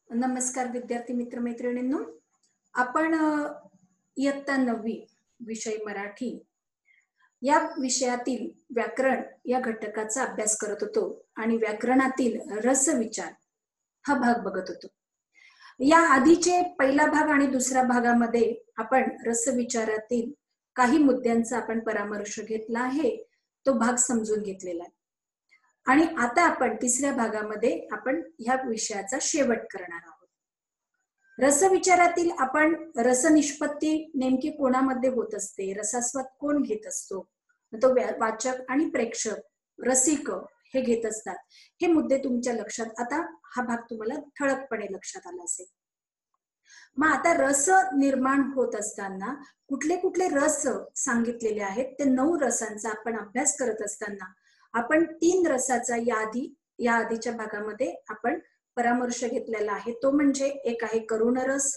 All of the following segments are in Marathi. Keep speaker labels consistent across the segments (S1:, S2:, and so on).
S1: नमस्कार विद्यार्थी मित्र मैत्रिणींनो. आपण इयत्ता 9वी विषय मराठी या विषयातील व्याकरण या घटकाचा अभ्यास करत होतो आणि व्याकरणातील रसविचार हा भाग बघत होतो. या आधीचे पहिला भाग आणि दुसऱ्या भागामध्ये आपण रसविचारातील काही मुद्द्यांचा आपण परामर्श घेतला आहे, तो भाग समजून घेतलेला आहे. आणि आता आपण तिसऱ्या भागामध्ये आपण ह्या विषयाचा शेवट करणार आहोत. रसविचारातील आपण रसनिष्पत्ती नेमकी कोणामध्ये होत असते, रसास्वाद कोण घेत असतो, तो वाचक आणि प्रेक्षक रसिक हे घेत असतात. हे मुद्दे तुमच्या लक्षात, आता हा भाग तुम्हाला ठळकपणे लक्षात आला असेल. मग आता रस निर्माण होत असताना कुठले कुठले रस सांगितलेले आहेत, ते 9 रसांचा आपण अभ्यास करत असताना आपण 3 रसाचा या आधीच्या भागामध्ये आपण परामर्श घेतलेला आहे. तो म्हणजे एक आहे करुण रस,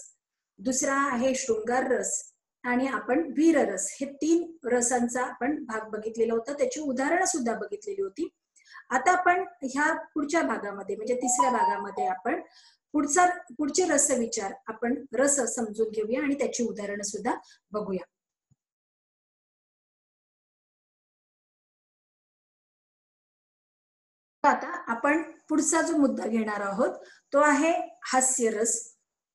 S1: दुसरा आहे शृंगार रस आणि आपण वीर रस. हे 3 रसांचा आपण भाग बघितलेला होता, त्याची उदाहरणं सुद्धा बघितलेली होती. आता आपण ह्या पुढच्या भागामध्ये म्हणजे तिसऱ्या भागामध्ये आपण पुढचे रसविचार आपण रस समजून घेऊया आणि त्याची उदाहरणं सुद्धा बघूया. आता आपण पुढचा जो मुद्दा घेणार आहोत तो आहे हास्यरस.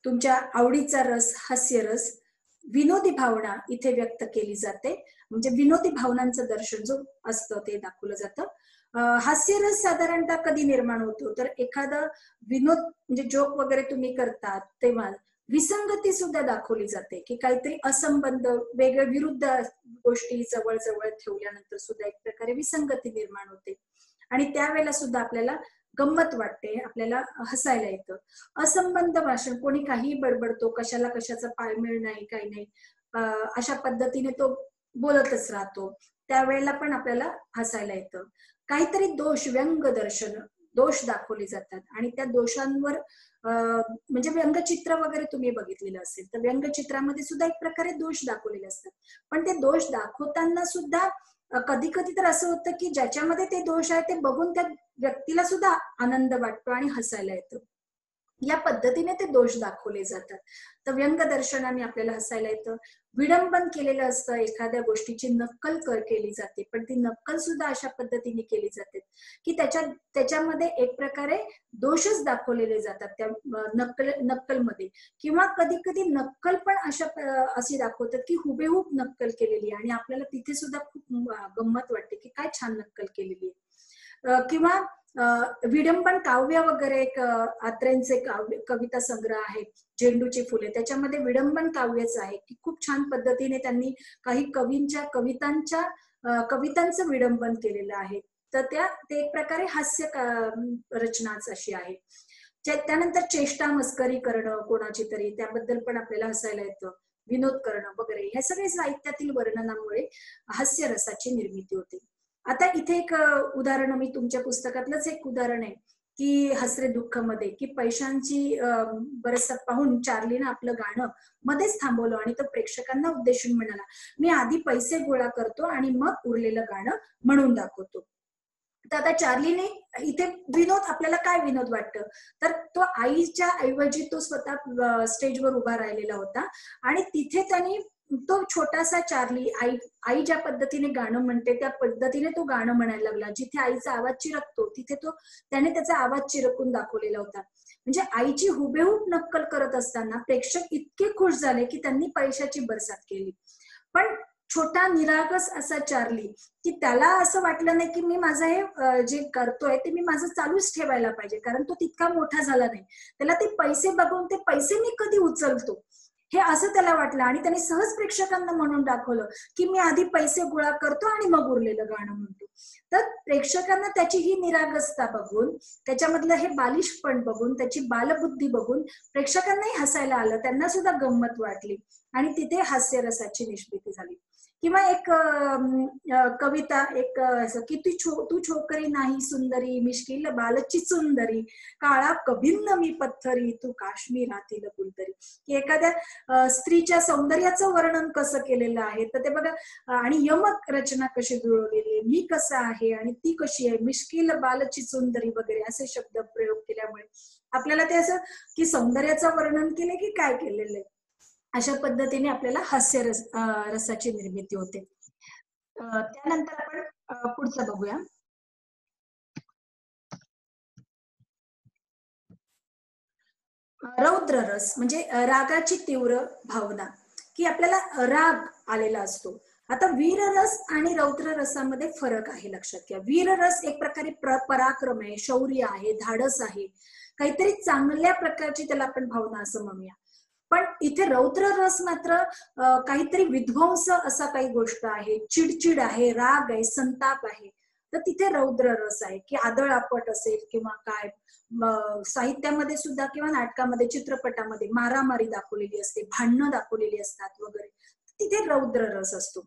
S1: तुमच्या आवडीचा रस हास्यरस. विनोदी भावना इथे व्यक्त केली जाते, म्हणजे विनोदी भावनांचं दर्शन जो असतं ते दाखवलं जातं. हास्यरस साधारणतः कधी निर्माण होतो, तर एखादा विनोद म्हणजे जोक वगैरे तुम्ही करतात तेव्हा विसंगती सुद्धा दाखवली जाते, की काहीतरी असंबंध वेगळे विरुद्ध गोष्टी जवळ जवळ ठेवल्यानंतर सुद्धा एक प्रकारे विसंगती निर्माण होते आणि त्यावेळेला सुद्धा आपल्याला गंमत वाटते, आपल्याला हसायला येतं. असंबंध भाषण, कोणी काही बडबडतो, कशाला कशाचा पायमेळ नाही, काही नाही, अशा पद्धतीने तो बोलतच राहतो, त्यावेळेला पण आपल्याला हसायला येतं. काहीतरी दोष, व्यंग दर्शन, दोष दाखवले जातात आणि त्या दोषांवर म्हणजे व्यंगचित्र वगैरे तुम्ही बघितलेलं असेल तर व्यंगचित्रामध्ये सुद्धा एक प्रकारे दोष दाखवलेले असतात. पण ते दोष दाखवताना सुद्धा कधी कधी तर असं होतं की ज्याच्यामध्ये ते दोष आहे ते बघून त्या व्यक्तीला सुद्धा आनंद वाटतो आणि हसायला येतं. या पद्धतीने ते दोष दाखवले जातात. तर व्यंग दर्शनाने आपल्याला हसायला येतं. विडंबन केलेलं असतं, एखाद्या गोष्टीची नक्कल केली जाते, पण ती नक्कल सुद्धा अशा पद्धतीने केली जाते की त्याच्यामध्ये एक प्रकारे दोषच दाखवलेले जातात त्या नक्कलमध्ये. किंवा कधी कधी नक्कल पण अशी दाखवतात की हुबेहूब नक्कल केलेली आहे आणि आपल्याला तिथे सुद्धा खूप गंमत वाटते की काय छान नक्कल केलेली आहे. किंवा विडंबन काव्य वगैरे, एक आत्रेंचे कविता संग्रह आहे झेंडूची फुले, त्याच्यामध्ये विडंबन काव्यच आहे की खूप छान पद्धतीने त्यांनी काही कवितांचं विडंबन केलेलं आहे. तर ते एक प्रकारे हास्य रचनाच अशी आहे. त्यानंतर चेष्टा मस्करी करणं कोणाची तरी, त्याबद्दल पण आपल्याला हसायला येतं. विनोद करणं वगैरे, हे सगळे साहित्यातील वर्णनामुळे हास्य रसाची निर्मिती होते. आता इथे एक उदाहरण, मी तुमच्या पुस्तकातलंच एक उदाहरण आहे की हसरे दुःख मध्ये, की पैशांची बरसत पाहून चार्लीनं आपलं गाणं मध्येच थांबवलं आणि तो प्रेक्षकांना उद्देशून म्हणाला, मी आधी पैसे गोळा करतो आणि मग उरलेलं गाणं म्हणून दाखवतो. तर आता चार्लीने इथे विनोद, आपल्याला काय विनोद वाटतं, तर तो आईच्या ऐवजी तो स्वतः स्टेजवर उभा राहिलेला होता आणि तिथे त्यांनी तो छोटासा चार्ली आई ज्या पद्धतीने गाणं म्हणते त्या पद्धतीने तो गाणं म्हणायला लागला. जिथे आईचा आवाज चिरकतो तिथे त्याने त्याचा आवाज चिरकून दाखवलेला होता. म्हणजे आईची हुबेहूब नक्कल करत असताना प्रेक्षक इतके खुश झाले की त्यांनी पैशाची बरसात केली. पण छोटा निरागस असा चार्ली, की त्याला असं वाटलं नाही की मी माझं हे जे करतोय ते मी माझं चालूच ठेवायला पाहिजे, कारण तो तितका मोठा झाला नाही. त्याला ते पैसे बघून ते पैसे मी कधी उचलतो हे असं त्याला वाटलं आणि त्याने सहज प्रेक्षकांना म्हणून दाखवलं की मी आधी पैसे गोळा करतो आणि मग उरलेलं गाणं म्हणतो. तर प्रेक्षकांना त्याची ही निरागसता बघून, त्याच्यामधलं हे बालिशपण बघून, त्याची बालबुद्धी बघून प्रेक्षकांनाही हसायला आलं, त्यांना सुद्धा गंमत वाटली आणि तिथे हास्यरसाची निर्मिती झाली. किंवा एक कविता, एक की तू छोकरी नाही सुंदरी, मिश्किल बालची सुंदरी, काळा कभिन्न मी पत्थरी, तू काश्मीरातील गुलदरी, की एखाद्या स्त्रीच्या सौंदर्याचं वर्णन कसं केलेलं आहे. तर ते बघा, आणि यमक रचना कशी जुळवलेली आहे, मी कसं आहे आणि ती कशी आहे, मिश्किल बालची सुंदरी वगैरे असे शब्द प्रयोग केल्यामुळे आपल्याला ते असं की सौंदर्याचं वर्णन केलंय की काय केलेलं आहे, अशा पद्धतीने आपल्याला रसाची निर्मिती होते. त्यानंतर आपण पुढचं बघूया. रौद्र रस म्हणजे रागाची तीव्र भावना, की आपल्याला राग आलेला असतो. आता वीर रस आणि रौद्र रसामध्ये फरक आहे, लक्षात घ्या. वीर रस एक प्रकारे पराक्रम आहे, शौर्य आहे, धाडस आहे, काहीतरी चांगल्या प्रकारची त्याला आपण भावना असं म्हणूया. पण इथे रौद्र रस मात्र काहीतरी विध्वंस असा काही गोष्ट आहे, चिडचिड आहे, राग आहे, संताप आहे. तर तिथे रौद्र रस आहे, की आदळआपट असेल किंवा काय, साहित्यामध्ये सुद्धा किंवा नाटकामध्ये, चित्रपटामध्ये मारामारी दाखवलेली असते, भांडणं दाखवलेली असतात वगैरे, तिथे रौद्र रस असतो.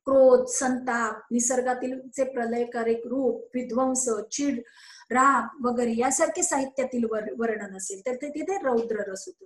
S1: क्रोध, संताप, निसर्गातील जे प्रलयकारी रूप, विध्वंस, चिड, राग वगैरे यासारखे साहित्यातील वर्णन असेल तर ते तिथे रौद्र रस होतो.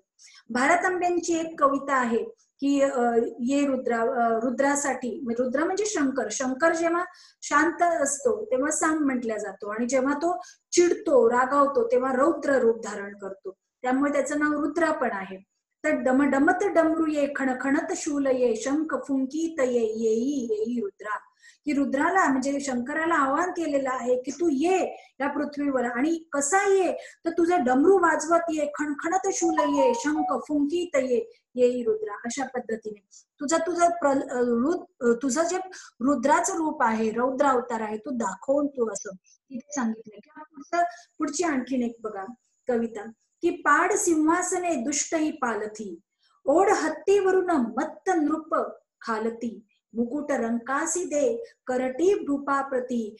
S1: भारतांब्यांची एक कविता आहे की ये रुद्रा, रुद्रासाठी, रुद्र म्हणजे शंकर, शंकर जेव्हा शांत असतो तेव्हा सांग म्हटल्या जातो, आणि जेव्हा तो चिडतो, रागावतो तेव्हा रौद्र रूप धारण करतो, त्यामुळे त्याचं नाव रुद्रा पण आहे. तर डमत डमरू ये, खणखणत शूल ये, शंख फुंकीत ये, येई येई रुद्रा, की रुद्राला म्हणजे शंकराला आवाहन केलेलं आहे की तू ये या पृथ्वीवर, आणि कसा ये, तर तुझा डमरू वाजवत ये, खणखणत शूल ये, शंख फुंकीत ये, येई रुद्रा, अशा पद्धतीने तुझा तुझा तुझं जे रुद्राचं रूप आहे, रौद्र अवतार आहे, तू दाखवून तू असं तिथे सांगितलं. किंवा पुढची आणखीन एक बघा कविता, की पाड सिंहासने दुष्ट ही पालथी, ओढ हत्तीवरून मत्त नृप खालती, मुकुट रंकासी दे, करटी भूपाप्रती,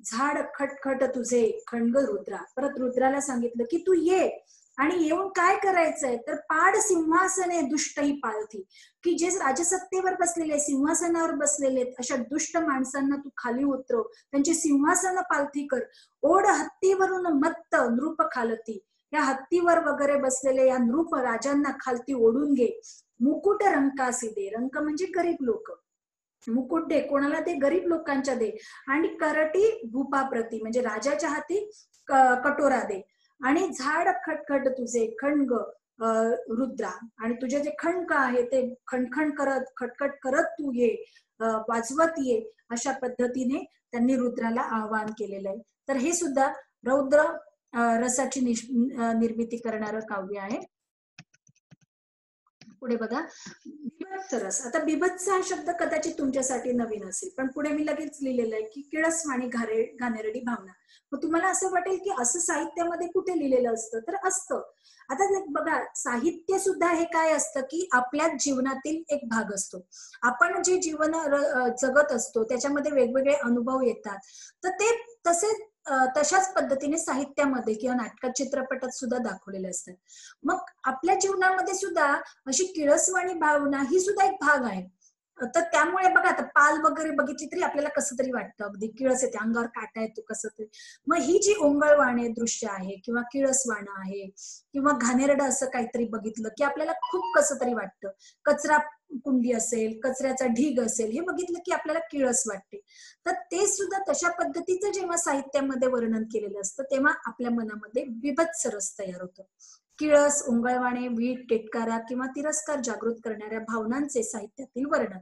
S1: झाड खटखट तुझे खंड रुद्रा. परत रुद्राला सांगितलं की तू ये, आणि येऊन काय करायचंय, तर पाड सिंहासने दुष्ट ही पालथी, की जे राजसत्तेवर बसलेले, सिंहासनावर बसलेले अशा दुष्ट माणसांना तू खाली उतरव, त्यांची सिंहासन पालथी कर. ओढ हत्तीवरून मत्त नृप खालती, या हत्तीवर वगैरे बसलेले या नृप राजांना खालती ओढून घे. मुकुट रंकासी दे, रंक म्हणजे गरीब लोक, मुकुट दे कोणाला, ते गरीब लोकांच्या दे, आणि करटी भूपाप्रती म्हणजे राजाच्या हाती कटोरा दे, आणि झाड खटखट तुझे खणग रुद्रा, आणि तुझे जे खणक आहे ते खणखण करत, खटखट करत तू ये, वाजवत ये, अशा पद्धतीने त्यांनी रुद्राला आवाहन केलेलं आहे. तर हे सुद्धा रौद्र रसाची निर्मिती करणारं काव्य आहे. पुढे बघा, बिभत्स रस. आता बिभत्स हा शब्द कदाचित तुमच्यासाठी नवीन असेल, पण पुढे मी लगेच लिहिलेलं आहे की किळसवाणी घाणेरडी भावना. मग तुम्हाला असं वाटेल की असं साहित्यामध्ये कुठे लिहिलेलं असतं, तर असतं. आता बघा, साहित्य सुद्धा हे काय असतं की आपल्या जीवनातील एक भाग असतो. आपण जे जीवन जगत असतो त्याच्यामध्ये वेगवेगळे अनुभव येतात, तर ते तसे तशाच पद्धतीने साहित्यामध्ये किंवा नाटकात, चित्रपटात सुद्धा दाखवलेले असतात. मग आपल्या जीवनामध्ये सुद्धा अशी किळसवाणी भावना ही सुद्धा एक भाग आहे. तर त्यामुळे बघा, आता पाल वगैरे बघितली तरी आपल्याला कसं तरी वाटतं, अगदी किळस येते, अंगावर काटा येतो कसं तरी. मग ही जी ओंगळवाणे दृश्य आहे किंवा किळसवाणं आहे किंवा घाणेरडं असं काहीतरी बघितलं की आपल्याला खूप कसं तरी वाटतं. कचरा कुंडी असेल, कचऱ्याचा ढीग असेल, हे बघितलं की आपल्याला किळस वाटते. तर ते सुद्धा तशा पद्धतीचं जेव्हा साहित्यामध्ये वर्णन केलेलं असतं तेव्हा आपल्या मनामध्ये बिभत्स रस तयार होतो. किळस, ओंगळवाणे, वीट, टिटकारा किंवा तिरस्कार जागृत करणाऱ्या भावनांचे साहित्यातील वर्णन.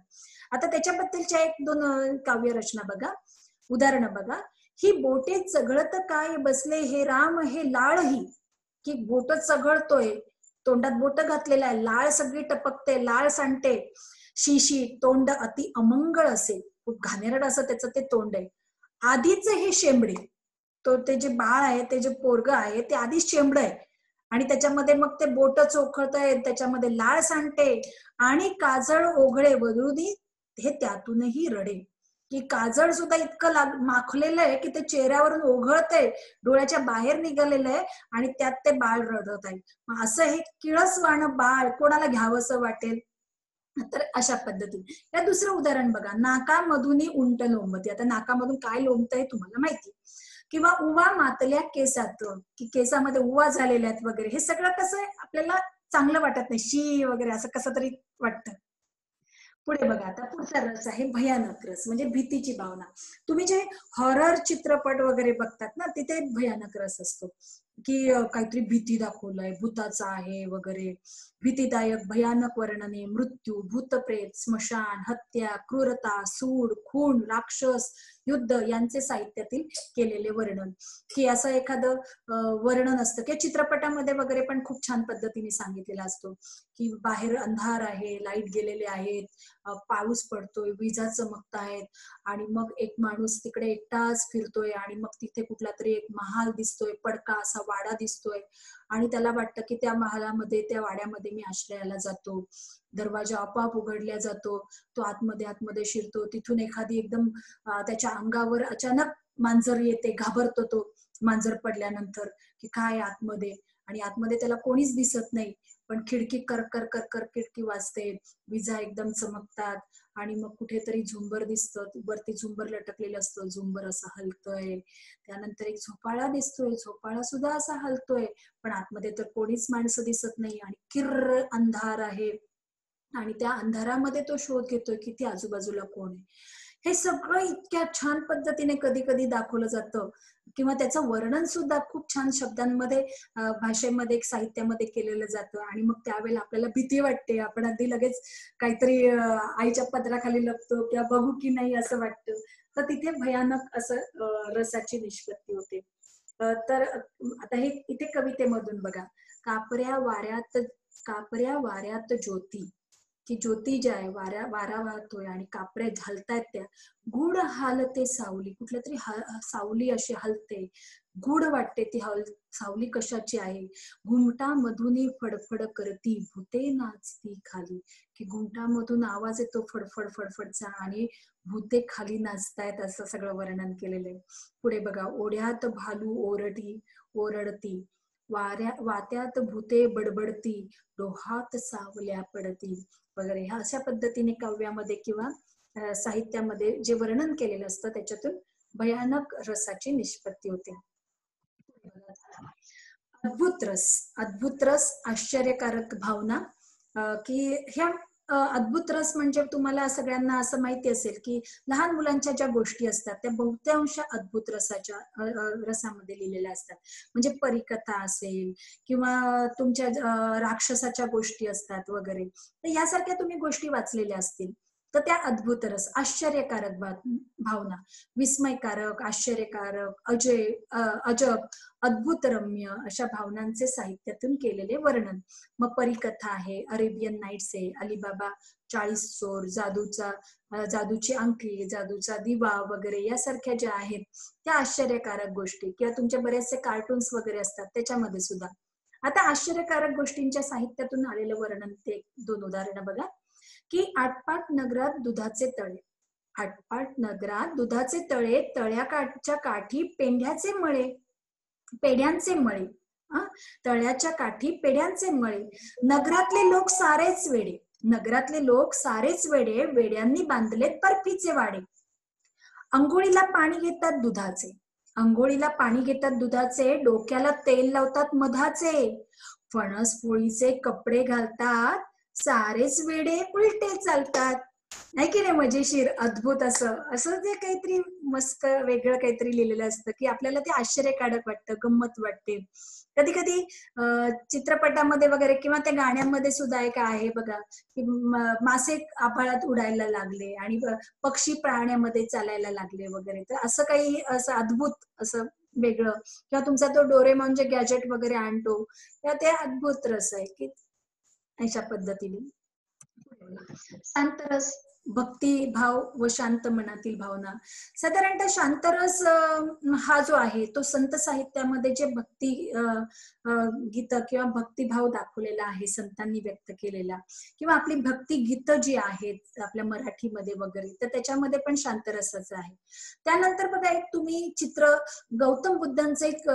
S1: आता त्याच्याबद्दलच्या एक दोन काव्य रचना बघा, उदाहरणं बघा. ही बोटे चघळत काय बसले हे राम हे लाळही, की बोट चघळतोय, तोंडात बोट घातलेलं आहे, लाळ सगळी टपकते, लाळ सांडते, शिशी, तोंड अति अमंगळ असेल, खूप घाणेरड असं त्याचं ते तोंड आहे. आधीच हे शेंबडे, तो ते जे बाळ आहे, ते जे पोरग आहे ते आधीच शेंबड आहे, आणि त्याच्यामध्ये मग ते बोट चोखळतंय, त्याच्यामध्ये लाळ सांडते, आणि काजळ ओघळे वदुनी हे त्यातूनही रडे, की काजळ सुद्धा इतकं माखलेलं आहे की ते चेहऱ्यावरून ओघळतंय, डोळ्याच्या बाहेर निघालेलं आहे, आणि त्यात ते बाळ रडत आहे. असं हे किळसवाणं बाळ कोणाला घ्यावंसं वाटेल. तर अशा पद्धतीने. या दुसरं उदाहरण बघा, नाकामधूनही उंट लोंबते. आता नाकामधून काय लोंबतंय तुम्हाला माहिती, किंवा उवा मातल्या केसात, की केसामध्ये उवा झालेल्या आहेत वगैरे, हे सगळं कसं आपल्याला चांगलं वाटत नाही, शी वगैरे असं कसं तरी वाटतं. पुढे बघा, आता पुढचा रस आहे भयानक रस, म्हणजे भीतीची भावना. तुम्ही जे हॉरर चित्रपट वगैरे बघतात ना, तिथे भयानक रस असतो, की काहीतरी भीती दाखवलंय, भूताचा आहे वगैरे. भीतीदायक भयानक वर्णने, मृत्यू, भूतप्रेत, स्मशान, हत्या, क्रूरता, सूड, खून, राक्षस, युद्ध यांचे साहित्यातील केलेले वर्णन. की असं एखादं वर्णन असतं, किंवा चित्रपटामध्ये वगैरे पण खूप छान पद्धतीने सांगितलेला असतो, की बाहेर अंधार आहे, लाईट गेलेले आहेत, पाऊस पडतोय, विजा चमकतायत, आणि मग एक माणूस तिकडे एकटाच फिरतोय, आणि मग तिथे कुठला तरी एक महाल दिसतोय, पडका असा वाडा दिसतोय, आणि त्याला वाटतं की त्या महालामध्ये, त्या वाड्यामध्ये मी आश्रयाला जातो. दरवाजा आपोआप उघडला जातो, तो आतमध्ये आतमध्ये शिरतो, तिथून एखादी एकदम त्याच्या अंगावर अचानक मांजर येते, घाबरतो तो मांजर पडल्यानंतर, की काय आतमध्ये, आणि आतमध्ये त्याला कोणीच दिसत नाही, पण खिडकी कर कर कर कर खिडकी वाजते, विजा एकदम चमकतात, आणि मग कुठेतरी झुंबर दिसतं, वरती झुंबर लटकलेलं असतं, झुंबर असं हलतोय. त्यानंतर एक झोपाळा दिसतोय, झोपाळा सुद्धा असा हलतोय, पण आतमध्ये तर कोणीच माणसं दिसत नाही, आणि किर्र अंधार आहे, आणि त्या अंधारामध्ये तो शोध घेतोय की ती आजूबाजूला कोण आहे. हे सगळं इतक्या छान पद्धतीने कधी कधी दाखवलं जातं, किंवा त्याचं वर्णन सुद्धा खूप छान शब्दांमध्ये, भाषेमध्ये, साहित्यामध्ये केलेलं जातं, आणि मग त्यावेळेला आपल्याला भीती वाटते, आपण अगदी लगेच काहीतरी आईच्या पदराखाली लपतो, किंवा बघू की नाही असं वाटतं. तर तिथे भयानक असं रसाची निष्पत्ती होते. तर आता हे इथे कवितेमधून बघा, कापऱ्या वाऱ्यात कापऱ्या वाऱ्यात ज्योती, की ज्योती ज्या आहे, वारा वाहतोय आणि कापऱ्या हलतायत त्या, गुढ हालते सावली, कुठल्या तरी सावली अशी हलते, गुढ वाटते ती सावली कशाची आहे. घुमटा मधुनी फडफड करती, भूते नाचती खाली, की घुमटामधून आवाज येतो फडफड फडफडचा, आणि भूते खाली नाचतायत, असं सगळं वर्णन केलेलं आहे. पुढे बघा, ओढ्यात भालू ओरडती, वात्यात भूते बडबडती, डोहात सावल्या पडती वगैरे. ह्या अशा पद्धतीने काव्यामध्ये किंवा साहित्यामध्ये जे वर्णन केलेलं असतं, त्याच्यातून भयानक रसाची निष्पत्ती होते. अद्भुत रस, आश्चर्यकारक भावना, की ह्या अद्भुत रस म्हणजे तुम्हाला सगळ्यांना असं माहिती असेल की लहान मुलांच्या ज्या गोष्टी असतात त्या बहुतांश अद्भुत रसामध्ये लिहिलेल्या असतात. म्हणजे परीकथा असेल, किंवा तुमच्या राक्षसाच्या गोष्टी असतात वगैरे, तर यासारख्या तुम्ही गोष्टी वाचलेल्या असतील, तर त्या अद्भुत रस, आश्चर्यकारक भावना, विस्मयकारक, आश्चर्यकारक, अजब, अद्भुत रम्य अशा भावनांचे साहित्यातून केलेले वर्णन. मग परीकथा आहे, अरेबियन नाईट्स आहे, अलीबाबा 40 चोर, जादूची अंगठी, जादूचा दिवा वगैरे यासारख्या ज्या आहेत त्या आश्चर्यकारक गोष्टी, किंवा तुमचे बरेचसे कार्टून्स वगैरे असतात त्याच्यामध्ये सुद्धा. आता आश्चर्यकारक गोष्टींच्या साहित्यातून आलेलं वर्णन, ते 2 उदाहरणं बघा, की आटपाट नगरात दुधाचे तळे, आटपाट नगरात दुधाचे तळे, तळ्याच्या काठी पेढ्यांचे मळे, तळ्याच्या काठी पेढ्यांचे मळे, नगरातले लोक सारेच वेडे, नगरातले लोक सारेच वेडे, वेड्यांनी बांधलेत बर्फीचे वाडे. अंघोळीला पाणी घेतात दुधाचे, अंघोळीला पाणी घेतात दुधाचे, डोक्याला तेल लावतात मधाचे, फणस पोळीचे कपडे घालतात, सारेच वेडे उलटे चालतात. नाही की नाही मजेशीर, अद्भुत असं असं जे काहीतरी मस्त वेगळं काहीतरी लिहिलेलं असतं, की आपल्याला ते आश्चर्यकारक वाटतं, गंमत वाटते. कधी कधी चित्रपटामध्ये वगैरे किंवा त्या गाण्यांमध्ये सुद्धा एक आहे बघा, की मासे आभाळात उडायला लागले, आणि पक्षी प्राण्यामध्ये चालायला लागले वगैरे, तर असं काही असं अद्भुत असं वेगळं, किंवा तुमचा तो डोरेमॉन जे गॅजेट वगैरे आणतो, तेव्हा ते अद्भुत रस आहे, की अशा पद्धतीने. शांतरस, भक्ती भाव व शांत मनातील भावना. साधारणतः शांतरस हा जो आहे तो संत साहित्यामध्ये जे भक्ती गीत किंवा भक्तिभाव दाखवलेला आहे, संतांनी व्यक्त केलेला, किंवा आपली भक्ती गीत जी आहेत आपल्या मराठीमध्ये वगैरे, तर त्याच्यामध्ये पण शांतरसाचं आहे. त्यानंतर बघा, एक तुम्ही चित्र, गौतम बुद्धांचं एक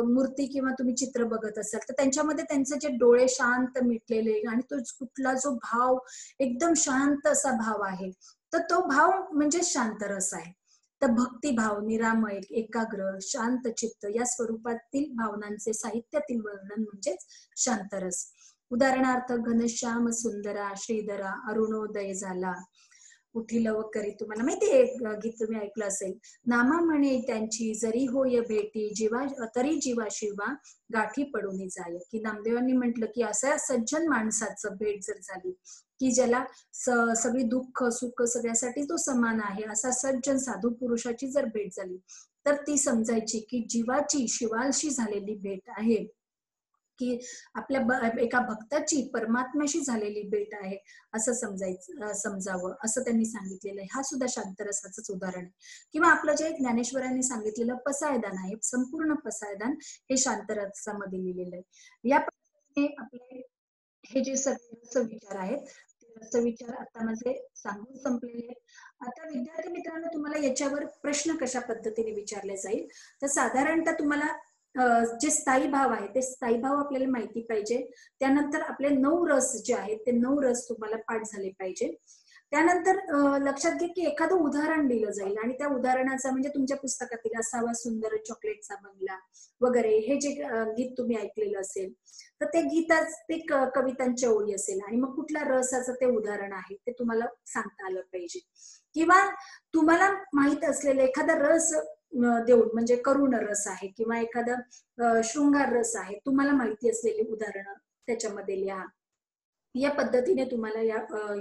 S1: मूर्ती किंवा तुम्ही चित्र बघत असाल, तर त्यांच्यामध्ये त्यांचे जे डोळे शांत मिटलेले, आणि तो कुठला जो भाव, एकदम शांत असा भाव आहे, तर तो भाव म्हणजे शांतरस आहे. तर भक्तिभाव, निरामय, एकाग्र, शांत चित्त या स्वरूपातील भावनांचे साहित्यातील वर्णन म्हणजेच शांतरस. उदाहरणार्थ घनश्याम सुंदरा श्रीधरा अरुणोदय झाला उठील व करी. तुम्हाला माहितीये गीत तुम्ही ऐकलं असेल. नामा म्हणे त्यांची जरी होय भेटी जीवा तरी जीवा शिवा गाठी पडून जाय. की नामदेवांनी म्हटलं की अशा सज्जन माणसाचं भेट जर झाली की ज्याला सगळी दुःख सुख सगळ्यासाठी तो समान आहे असा सज्जन साधू पुरुषाची जर भेट झाली तर ती समजायची की जीवाची शिवाशी झालेली भेट आहे, की आपल्या एका भक्ताची परमात्म्याशी झालेली भेट आहे असं समजावं असं त्यांनी सांगितलेलं आहे. हा सुद्धा शांतरसाचंच उदाहरण आहे. किंवा आपलं जे ज्ञानेश्वरांनी सांगितलेलं पसायदान आहे, संपूर्ण पसायदान हे शांतरसामध्ये लिहिलेलं आहे. या पद्धतीने आपले हे जे सगळे विचार आहेत ते विचार आता माझे सांगून संपलेले आहेत. आता विद्यार्थी मित्रांनो, तुम्हाला याच्यावर प्रश्न कशा पद्धतीने विचारले जाईल तर साधारणतः तुम्हाला जे स्थायी भाव आहे ते स्थायी भाव आपल्याला माहिती पाहिजे. त्यानंतर आपले 9 रस जे आहेत ते 9 रस तुम्हाला पाठ झाले पाहिजे. त्यानंतर लक्षात घ्या की एखादं उदाहरण दिलं जाईल आणि त्या उदाहरणाचा म्हणजे तुमच्या पुस्तकातील असावा सुंदर चॉकलेटचा बंगला वगैरे हे जे गीत तुम्ही ऐकलेलं असेल तर ते गीताच ते कवितांच्या ओळी असेल आणि मग कुठल्या रसाचं ते उदाहरण आहे ते तुम्हाला सांगता आलं पाहिजे. किंवा तुम्हाला माहित असलेलं एखादा रस देऊन म्हणजे करुण रस आहे किंवा एखादा शृंगार रस आहे, तुम्हाला माहिती असलेली उदाहरणं त्याच्यामध्ये लिहा. या पद्धतीने तुम्हाला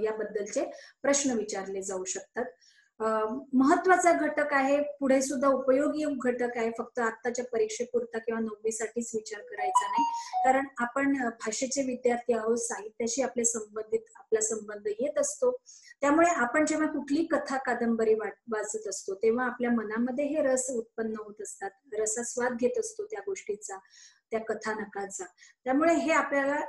S1: याबद्दलचे प्रश्न विचारले जाऊ शकतात. महत्वाचा घटक आहे, पुढे सुद्धा उपयोगी घटक आहे, फक्त आत्ताच्या परीक्षेपुरता किंवा 9वी साठीच विचार करायचा नाही. कारण आपण भाषेचे विद्यार्थी आहोत, साहित्याशी आपला संबंध येत असतो. त्यामुळे आपण जेव्हा कुठली कथा कादंबरी वाचत असतो तेव्हा आपल्या मनामध्ये हे रस उत्पन्न होत असतात, रसास्वाद घेत असतो त्या गोष्टीचा, त्या कथानकाचा. त्यामुळे हे आपल्याला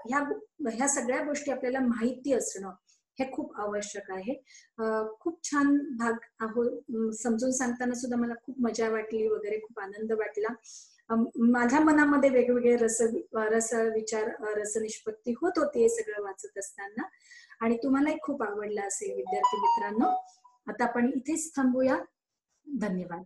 S1: ह्या सगळ्या गोष्टी आपल्याला माहिती असणं हे खूप आवश्यक आहे. खूप छान भाग समजून सांगताना सुद्धा मला खूप मजा वाटली वगैरे, खूप आनंद वाटला. माझ्या मनामध्ये वेगवेगळे रस विचार रसनिष्पत्ती होत होती हे सगळं वाचत असताना आणि तुम्हालाही खूप आवडलं असेल विद्यार्थी मित्रांनो. आता आपण इथेच थांबूया. धन्यवाद.